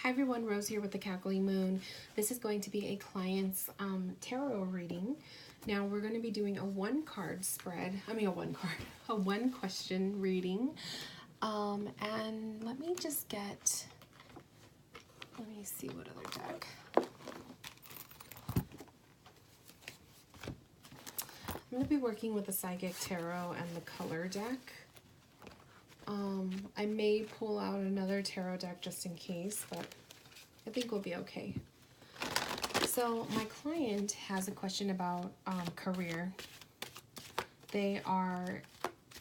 Hi everyone, Rose here with the Cackling Moon. This is going to be a client's tarot reading. Now we're going to be doing a one question reading. And let me see what other deck. I'm going to be working with the Psychic Tarot and the Color deck. I may pull out another tarot deck just in case, but I think we'll be okay. So my client has a question about career. They are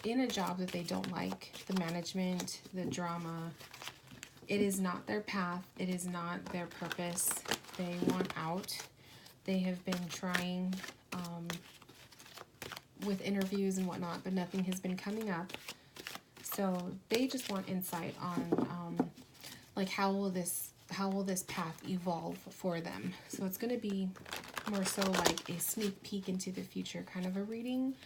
in a job that they don't like, the management, the drama. It is not their path. It is not their purpose. They want out. They have been trying with interviews and whatnot, but nothing has been coming up. So they just want insight on like how will this path evolve for them. So it's going to be more so like a sneak peek into the future kind of a reading,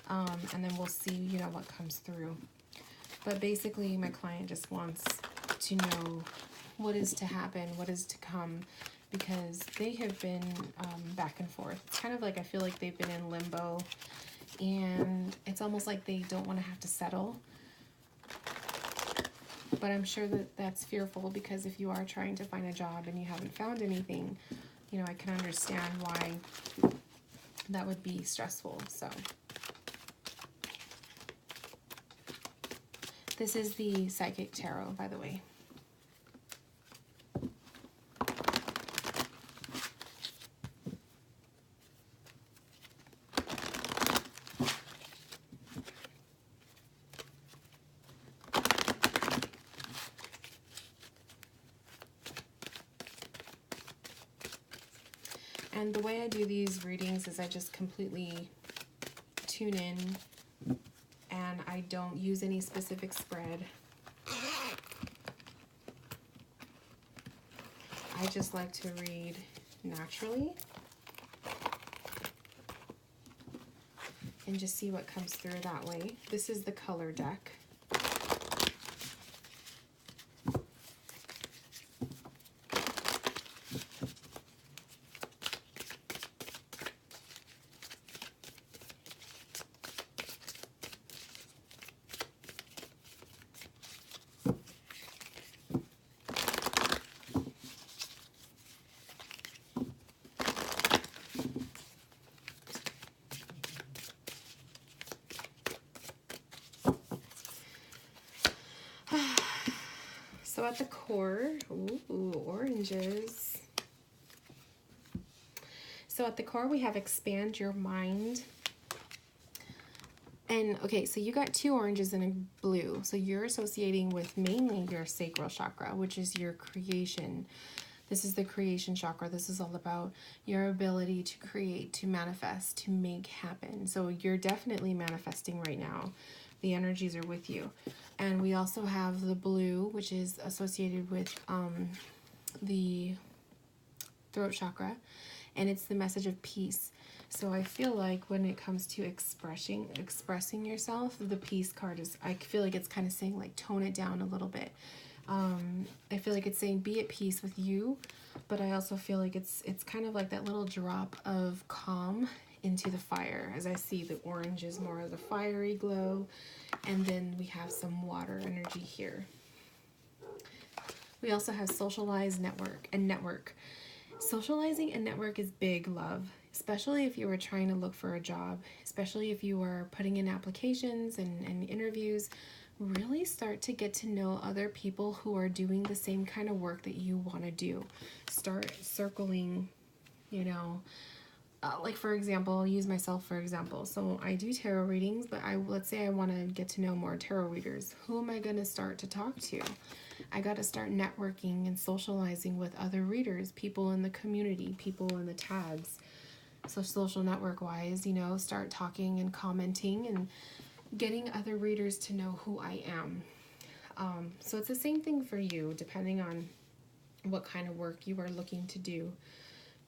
and then we'll see what comes through. But basically my client just wants to know what is to happen, what is to come, because they have been back and forth. It's kind of like I feel like they've been in limbo, and it's almost like they don't want to have to settle. But I'm sure that that's fearful, because if you are trying to find a job and you haven't found anything, I can understand why that would be stressful. So this is the Psychic Tarot, by the way. And the way I do these readings is I just completely tune in, and I don't use any specific spread. I just like to read naturally and just see what comes through that way. This is the Color deck. So at the core, ooh, oranges. So at the core we have expand your mind. And okay, so you got two oranges and a blue. So you're associating with mainly your sacral chakra, which is your creation. This is the creation chakra. This is all about your ability to create, to manifest, to make happen. So you're definitely manifesting right now. The energies are with you. And we also have the blue, which is associated with the throat chakra, and it's the message of peace. So I feel like when it comes to expressing yourself, the peace card is, I feel like it's kind of saying like tone it down a little bit. I feel like it's saying be at peace with you, but I also feel like it's kind of like that little drop of calm into the fire, as I see the orange is more of the fiery glow, and then we have some water energy here. We also have socialize, network. Socializing and network is big, love, especially if you were trying to look for a job, especially if you are putting in applications and interviews. Really start to get to know other people who are doing the same kind of work that you want to do. Start circling, like for example, I'll use myself for example. So I do tarot readings, but let's say I want to get to know more tarot readers. Who am I going to start to talk to? I got to start networking and socializing with other readers, people in the community, people in the tags. So social network wise, start talking and commenting and getting other readers to know who I am. So it's the same thing for you, depending on what kind of work you are looking to do.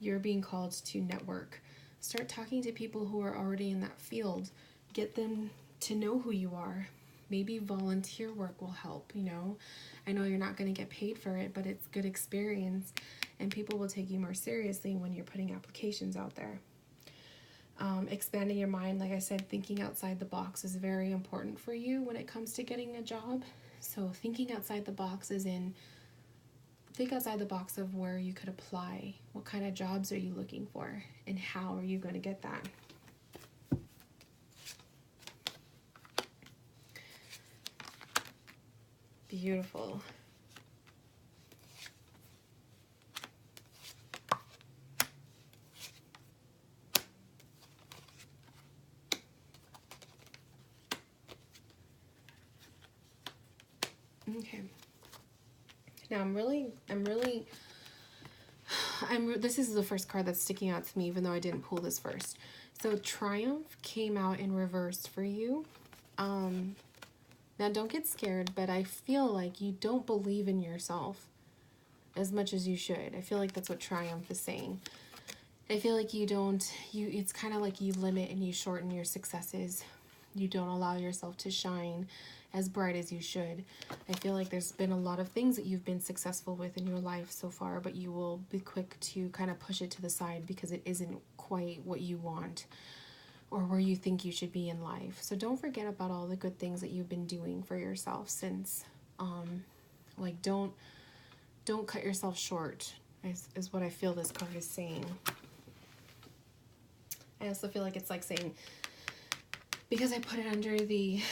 You're being called to network. Start talking to people who are already in that field. Get them to know who you are, Maybe volunteer work will help, you know. I know you're not going to get paid for it, but it's good experience, and people will take you more seriously when you're putting applications out there. Expanding your mind, like I said, thinking outside the box is very important for you when it comes to getting a job. So thinking outside the box is think outside the box of where you could apply. What kind of jobs are you looking for, and how are you going to get that? Beautiful. Okay. Now this is the first card that's sticking out to me, even though I didn't pull this first. So Triumph came out in reverse for you. Now don't get scared, but I feel like you don't believe in yourself as much as you should. I feel like that's what Triumph is saying. I feel like it's kind of like you limit and you shorten your successes. You don't allow yourself to shine as bright as you should. I feel like there's been a lot of things that you've been successful with in your life so far, but you will be quick to kind of push it to the side because it isn't quite what you want or where you think you should be in life. So don't forget about all the good things that you've been doing for yourself since, like don't cut yourself short is what I feel this card is saying. I also feel like it's like saying, because I put it under the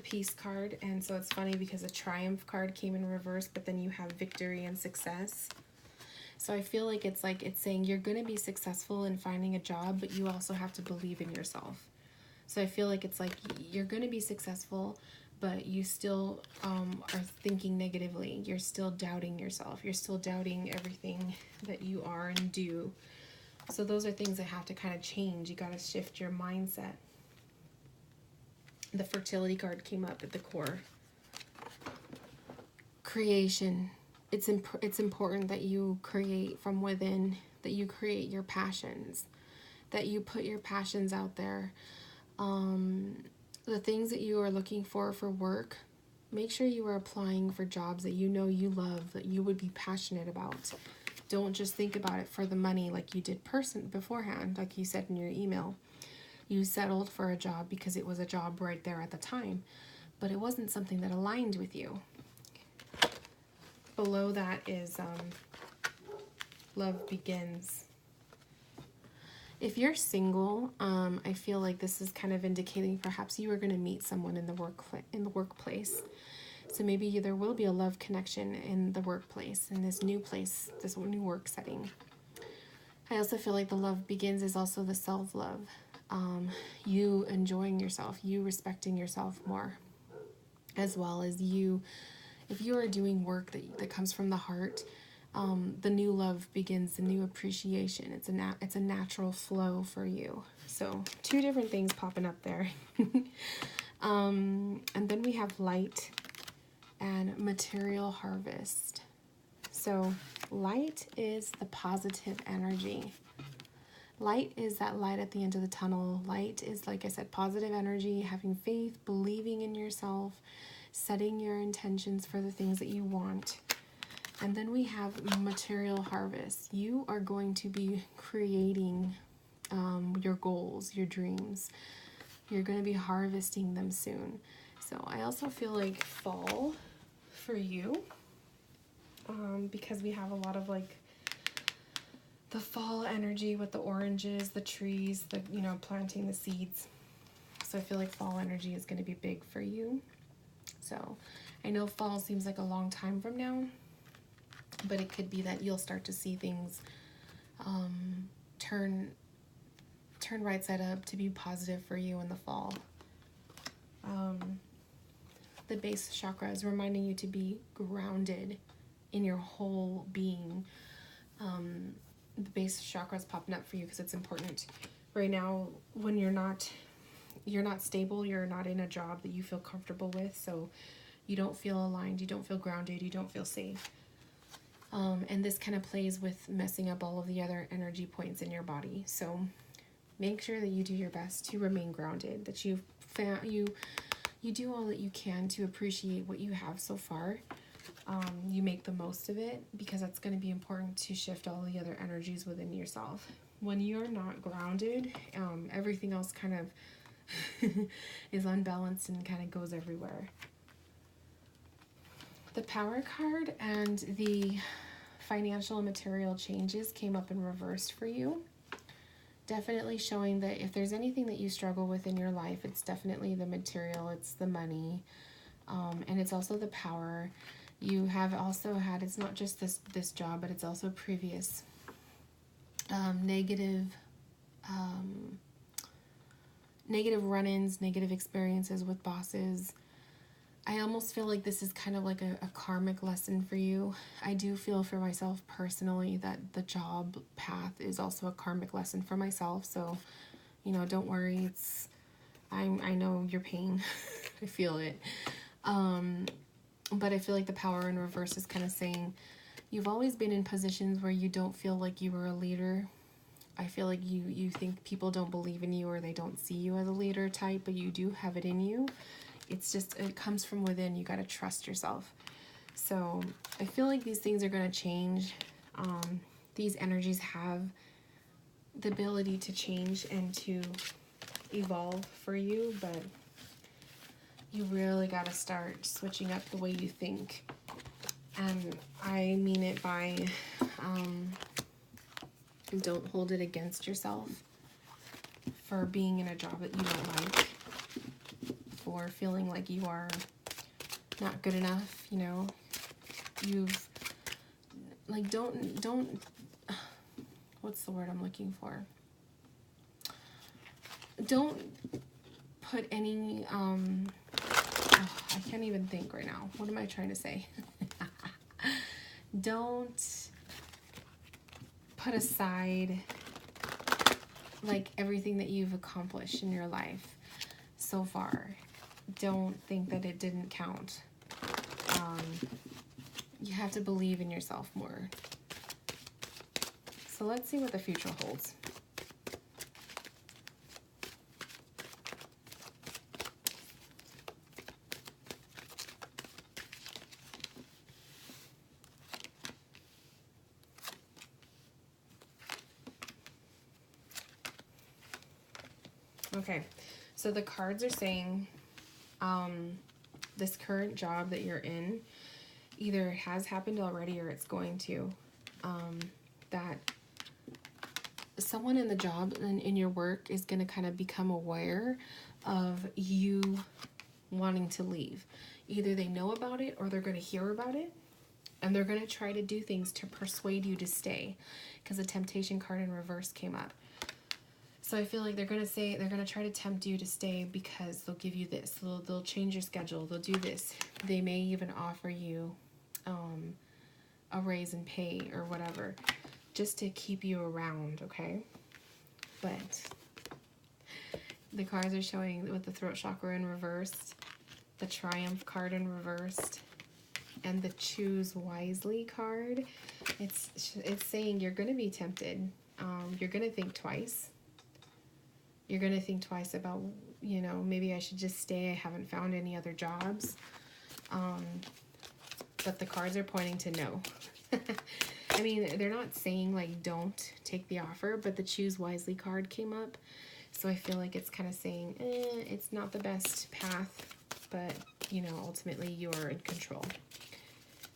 peace card, and so it's funny because the triumph card came in reverse, but then you have victory and success. So I feel like it's saying you're going to be successful in finding a job, but you also have to believe in yourself. So I feel like it's like you're going to be successful, but you still are thinking negatively. You're still doubting yourself. You're still doubting everything that you are and do. So those are things that have to kind of change. You got to shift your mindset. The fertility card came up at the core. Creation. It's important that you create from within, that you create your passions, that you put your passions out there. The things that you are looking for work, make sure you are applying for jobs that you know you love, that you would be passionate about. Don't just think about it for the money like you did beforehand, like you said in your email. You settled for a job because it was a job right there at the time, but it wasn't something that aligned with you. Below that is love begins. If you're single, I feel like this is kind of indicating perhaps you are going to meet someone in the workplace. So maybe there will be a love connection in the workplace, in this new place, this new work setting. I also feel like the love begins is also the self-love. You enjoying yourself, you respecting yourself more, as well as you, if you are doing work that comes from the heart, the new love begins, the new appreciation. It's a natural flow for you. So 2 different things popping up there. And then we have light and material harvest. So light is the positive energy. Light is that light at the end of the tunnel. Light is, like I said, positive energy, having faith, believing in yourself, setting your intentions for the things that you want. And then we have material harvest. You are going to be creating your goals, your dreams. You're going to be harvesting them soon. So I also feel like fall for you, because we have a lot of like the fall energy with the oranges, the trees, the planting the seeds. So I feel like fall energy is going to be big for you. So I know fall seems like a long time from now, but it could be that you'll start to see things turn right side up to be positive for you in the fall. The base chakra is reminding you to be grounded in your whole being. The base chakra is popping up for you because it's important right now when you're not stable, you're not in a job that you feel comfortable with, so you don't feel aligned, you don't feel grounded, you don't feel safe. And this kind of plays with messing up all of the other energy points in your body. So make sure that you do your best to remain grounded, that you you do all that you can to appreciate what you have so far. You make the most of it, because that's going to be important to shift all the other energies within yourself. When you're not grounded, everything else kind of is unbalanced and kind of goes everywhere. The Power card and the financial and material changes came up in reverse for you. Definitely showing that if there's anything that you struggle with in your life, it's definitely the material, it's the money, and it's also the power. You have also had, it's not just this job, but it's also previous negative run-ins, negative experiences with bosses. I almost feel like this is kind of like a karmic lesson for you. I do feel for myself personally that the job path is also a karmic lesson for myself. So, don't worry. I know your pain. I feel it. But I feel like the Power in reverse is kind of saying you've always been in positions where you don't feel like you were a leader. I feel like you think people don't believe in you, or they don't see you as a leader type, but you do have it in you. It's just, it comes from within. You got to trust yourself. So I feel like these things are going to change. These energies have the ability to change and to evolve for you, but you really got to start switching up the way you think. And I mean it by don't hold it against yourself for being in a job that you don't like, for feeling like you are not good enough. You've like, don't what's the word I'm looking for? Don't put any I can't even think right now. What am I trying to say? Don't put aside like everything that you've accomplished in your life so far. Don't think that it didn't count. You have to believe in yourself more. So let's see what the future holds. Okay, so the cards are saying this current job that you're in, either it has happened already or it's going to, that someone in the job and in your work is going to kind of become aware of you wanting to leave. Either they know about it or they're going to hear about it, and they're going to try to do things to persuade you to stay, because the Temptation card in reverse came up. So I feel like they're going to try to tempt you to stay because they'll give you this. They'll change your schedule. They'll do this. They may even offer you a raise in pay or whatever, just to keep you around, okay? But the cards are showing with the Throat Chakra in reversed, the Triumph card in reversed, and the Choose Wisely card. It's saying you're going to be tempted. You're going to think twice. You're going to think twice about, maybe I should just stay. I haven't found any other jobs. But the cards are pointing to no. I mean, they're not saying, like, don't take the offer, but the Choose Wisely card came up. So I feel like it's kind of saying, it's not the best path, but, ultimately you're in control.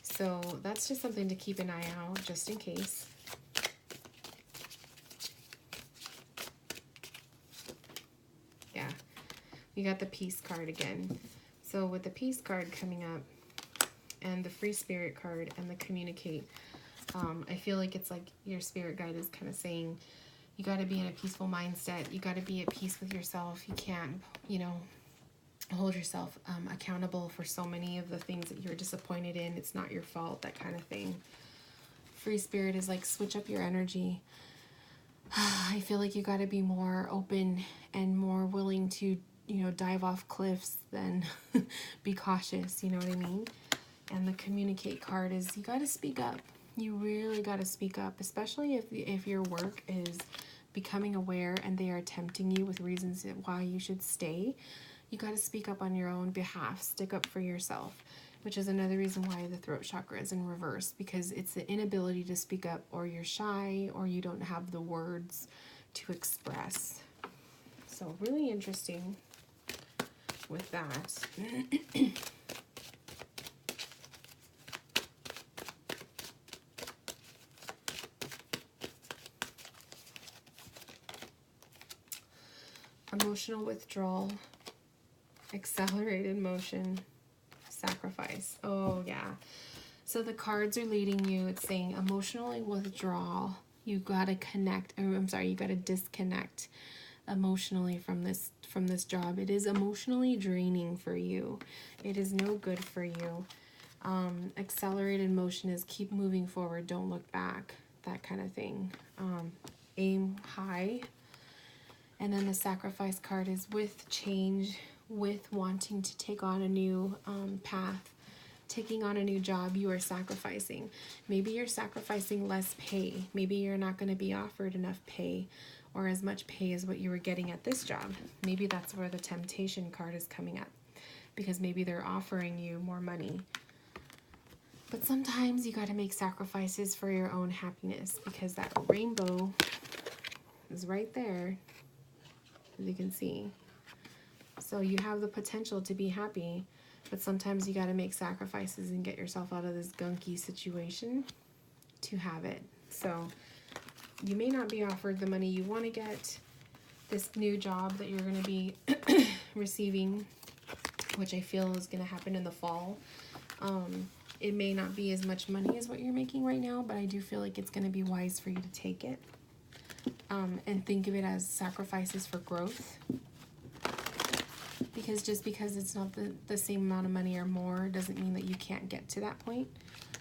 So that's just something to keep an eye out, just in case. Yeah, we got the Peace card again. So with the Peace card coming up, and the Free Spirit card and the Communicate, I feel like it's like your spirit guide is kind of saying you got to be in a peaceful mindset. You got to be at peace with yourself. You can't, hold yourself accountable for so many of the things that you're disappointed in. It's not your fault, that kind of thing. Free Spirit is like, switch up your energy. I feel like you got to be more open and more willing to, dive off cliffs than be cautious. You know what I mean? And the Communicate card is you got to speak up. You really got to speak up, especially if your work is becoming aware and they are tempting you with reasons why you should stay. You got to speak up on your own behalf, stick up for yourself, which is another reason why the throat chakra is in reverse, because it's the inability to speak up, or you're shy, or you don't have the words to express. So really interesting with that. Emotional withdrawal, accelerated motion, sacrifice. Oh yeah. So the cards are leading you. It's saying emotional withdrawal. You gotta connect. I'm sorry, you gotta disconnect emotionally from this job. It is emotionally draining for you. It is no good for you. Accelerated motion is keep moving forward, don't look back, that kind of thing. Aim high. And then the sacrifice card is with change, with wanting to take on a new path, taking on a new job. You are sacrificing. Maybe you're sacrificing less pay. Maybe you're not going to be offered enough pay or as much pay as what you were getting at this job. Maybe that's where the temptation card is coming up, because maybe they're offering you more money. But sometimes you got to make sacrifices for your own happiness, because that rainbow is right there, as you can see. So you have the potential to be happy, but sometimes you got to make sacrifices and get yourself out of this gunky situation to have it. So you may not be offered the money you want to get. This new job that you're going to be receiving, which I feel is going to happen in the fall, it may not be as much money as what you're making right now, but I do feel like it's going to be wise for you to take it. And think of it as sacrifices for growth. Because just because it's not the same amount of money or more doesn't mean that you can't get to that point.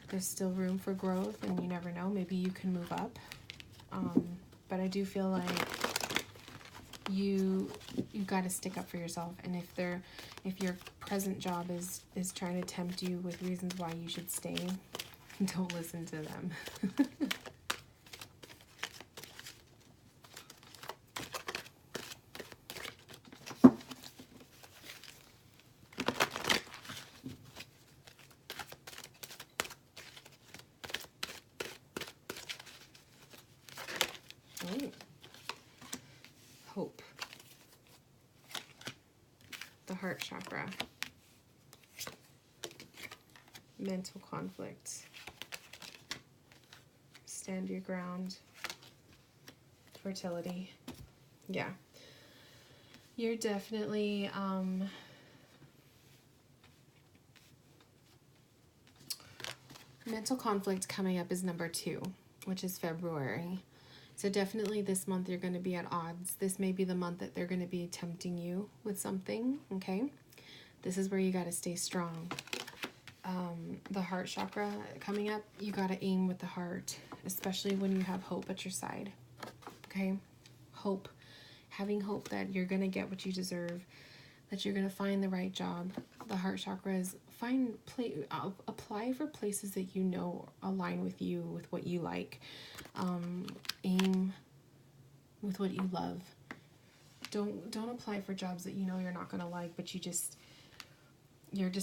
There's still room for growth, and you never know. Maybe you can move up. But I do feel like you got to stick up for yourself. And if your present job is trying to tempt you with reasons why you should stay, don't listen to them. Hope. The heart chakra. Mental conflict. Stand your ground. Fertility. Yeah. You're definitely mental conflict coming up is number 2, which is February. So definitely this month you're going to be at odds. This may be the month that they're going to be tempting you with something, okay? This is where you got to stay strong. The heart chakra coming up, you got to aim with the heart, especially when you have hope at your side, okay? Hope. Having hope that you're going to get what you deserve, that you're going to find the right job. The heart chakra is apply for places that you know align with you, with what you like. Aim with what you love. Don't apply for jobs that you know you're not going to like, but you're just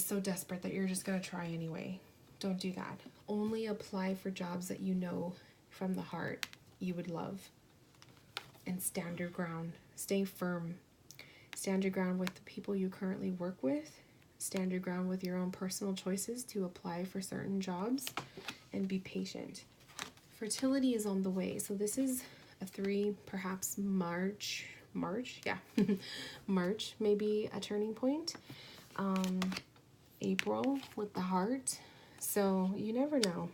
so desperate that you're just going to try anyway. Don't do that. Only apply for jobs that you know from the heart you would love. And stand your ground. Stay firm. Stand your ground with the people you currently work with. Stand your ground with your own personal choices to apply for certain jobs, and be patient. Fertility is on the way. So this is a 3, perhaps March, yeah. March may be a turning point. April with the heart. So you never know.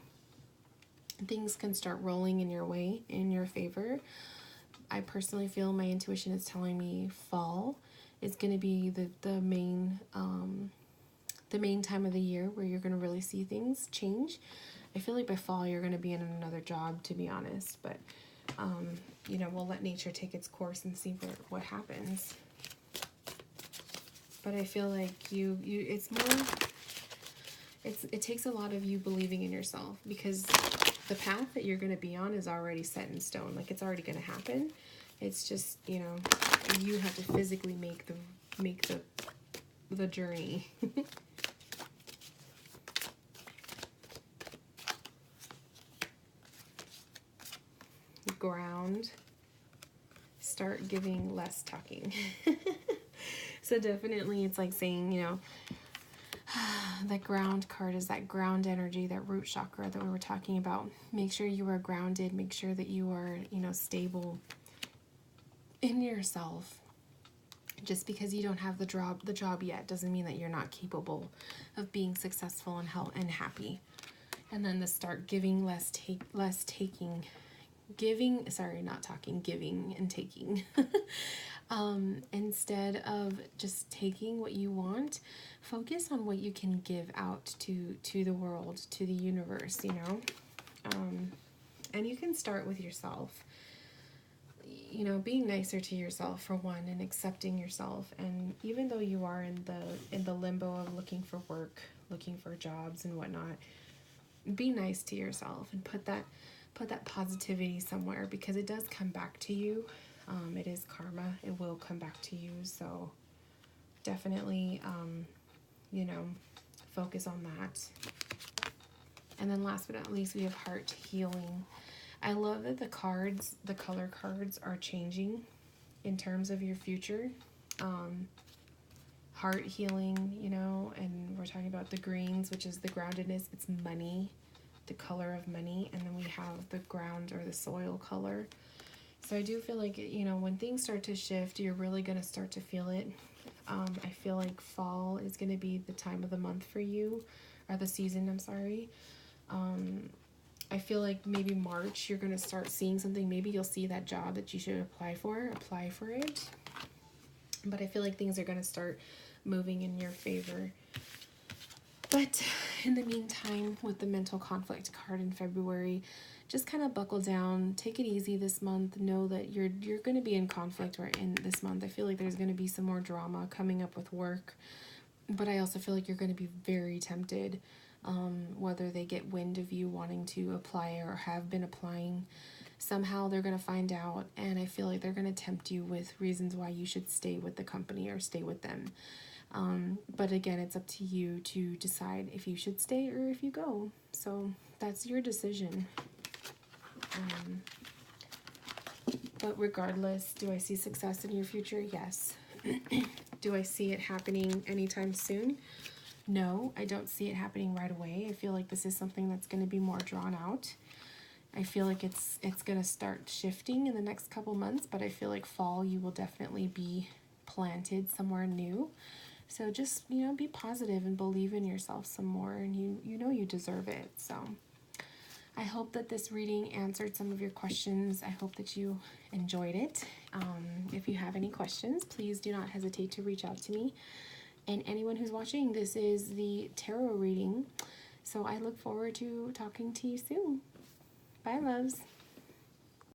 Things can start rolling in your way, in your favor. I personally feel my intuition is telling me fall is going to be the main time of the year where you're going to really see things change. I feel like by fall you're going to be in another job, to be honest, but we'll let nature take its course and see what happens. But I feel like it takes a lot of you believing in yourself, because the path that you're going to be on is already set in stone. Like, it's already going to happen. It's just, you have to physically make the the journey. Ground. Start giving, less talking. So definitely it's like saying, you know, that ground card is that ground energy, that root chakra that we were talking about. Make sure you are grounded. Make sure that you are, you know, stable in yourself. Just because you don't have the job yet doesn't mean that you're not capable of being successful and happy. And then the start giving, less taking. Giving, sorry, not talking, giving and taking. Instead of just taking what you want, focus on what you can give out to the world, to the universe, you know. And you can start with yourself, you know, being nicer to yourself for one, and accepting yourself. And even though you are in the limbo of looking for work, looking for jobs and whatnot, be nice to yourself and put that positivity somewhere, because it does come back to you. It is karma. It will come back to you. So definitely, you know, focus on that. And then last but not least, we have heart healing. I love that the color cards are changing in terms of your future. Heart healing, you know, and we're talking about the greens, which is the groundedness. It's money, the color of money. And then we have the ground or the soil color. So I do feel like, you know, when things start to shift, you're really going to start to feel it. I feel like fall is going to be the time of the month for you, or the season, I'm sorry. I feel like maybe March, you're going to start seeing something. Maybe you'll see that job that you should apply for it. But I feel like things are going to start moving in your favor. But in the meantime, with the mental conflict card in February, just kind of buckle down, take it easy this month. Know that you're going to be in conflict right in this month. I feel like there's going to be some more drama coming up with work, but I also feel like you're going to be very tempted, whether they get wind of you wanting to apply or have been applying. Somehow they're going to find out, and I feel like they're going to tempt you with reasons why you should stay with the company or stay with them. But again, it's up to you to decide if you should stay or if you go. So that's your decision. But regardless, do I see success in your future? Yes. Do I see it happening anytime soon? No, I don't see it happening right away. I feel like this is something that's going to be more drawn out. I feel like it's going to start shifting in the next couple months, but I feel like fall, you will definitely be planted somewhere new. So just, you know, be positive and believe in yourself some more, and you know you deserve it. So I hope that this reading answered some of your questions. I hope that you enjoyed it. If you have any questions, please do not hesitate to reach out to me. And anyone who's watching, this is the tarot reading. So I look forward to talking to you soon. Bye, loves.